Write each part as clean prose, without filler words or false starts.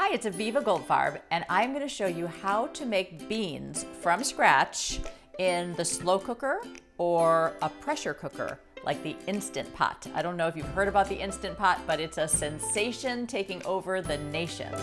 Hi, it's Aviva Goldfarb, and I'm going to show you how to make beans from scratch in the slow cooker or a pressure cooker, like the Instant Pot. I don't know if you've heard about the Instant Pot, but it's a sensation taking over the nation.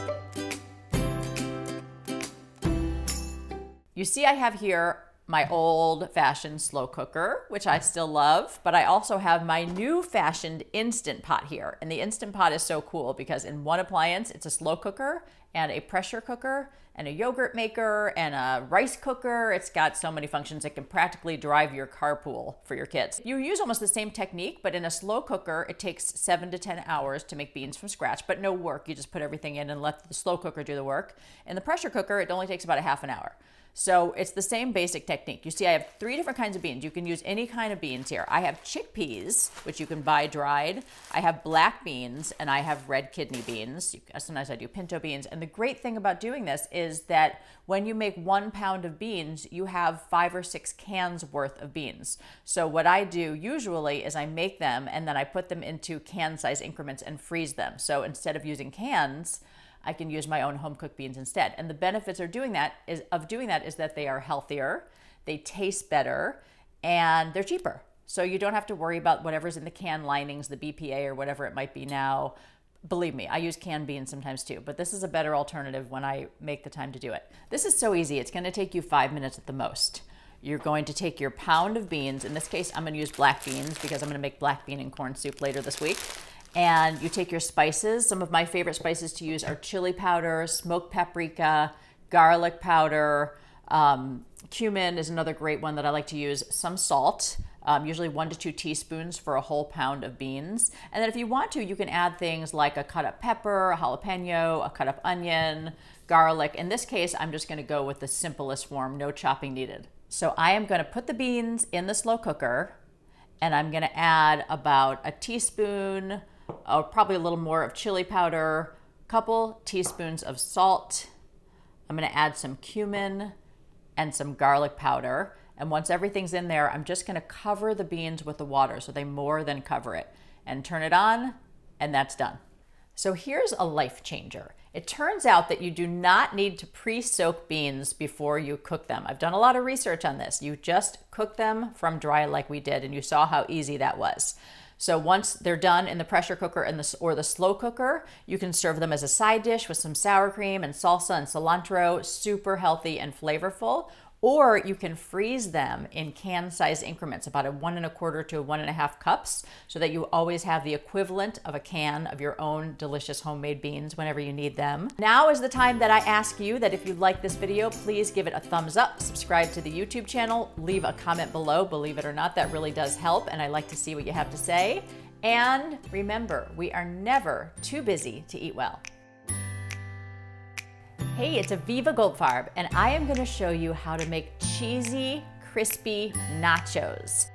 You see I have here my old-fashioned slow cooker, which I still love, but I also have my new-fashioned Instant Pot here. And the Instant Pot is so cool because in one appliance, it's a slow cooker and a pressure cooker and a yogurt maker and a rice cooker. It's got so many functions. It can practically drive your carpool for your kids. You use almost the same technique, but in a slow cooker, it takes 7 to 10 hours to make beans from scratch, but no work. You just put everything in and let the slow cooker do the work. In the pressure cooker, it only takes about a half an hour. So it's the same basic technique. You see, I have 3 different kinds of beans. You can use any kind of beans here. I have chickpeas, which you can buy dried. I have black beans, and I have red kidney beans. Sometimes I do pinto beans. And the great thing about doing this is that when you make 1 pound of beans, you have 5 or 6 cans worth of beans. So what I do usually is I make them, and then I put them into can size increments and freeze them. So instead of using cans, I can use my own home-cooked beans instead. And the benefits of doing that is that they are healthier, they taste better, and they're cheaper. So you don't have to worry about whatever's in the can linings, the BPA or whatever it might be now. Believe me, I use canned beans sometimes too, but this is a better alternative when I make the time to do it. This is so easy. It's gonna take you 5 minutes at the most. You're going to take your pound of beans. In this case, I'm gonna use black beans because I'm gonna make black bean and corn soup later this week. And you take your spices. Some of my favorite spices to use are chili powder, smoked paprika, garlic powder, cumin is another great one that I like to use, some salt, usually 1 to 2 teaspoons for a whole pound of beans. And then if you want to, you can add things like a cut up pepper, a jalapeno, a cut up onion, garlic. In this case, I'm just gonna go with the simplest form, no chopping needed. So I am gonna put the beans in the slow cooker, and I'm gonna add about a teaspoon, or probably a little more of chili powder, a couple teaspoons of salt. I'm gonna add some cumin and some garlic powder. And once everything's in there, I'm just gonna cover the beans with the water so they more than cover it. And turn it on, and that's done. So here's a life changer. It turns out that you do not need to pre-soak beans before you cook them. I've done a lot of research on this. You just cook them from dry like we did, and you saw how easy that was. So once they're done in the pressure cooker or the slow cooker, you can serve them as a side dish with some sour cream and salsa and cilantro, super healthy and flavorful. Or you can freeze them in can size increments, about 1 1/4 to 1 1/2 cups, so that you always have the equivalent of a can of your own delicious homemade beans whenever you need them. Now is the time that I ask you that if you like this video, please give it a thumbs up, subscribe to the YouTube channel, leave a comment below. Believe it or not, that really does help, and I like to see what you have to say. And remember, we are never too busy to eat well. Hey, it's Aviva Goldfarb, and I am going to show you how to make cheesy, crispy nachos.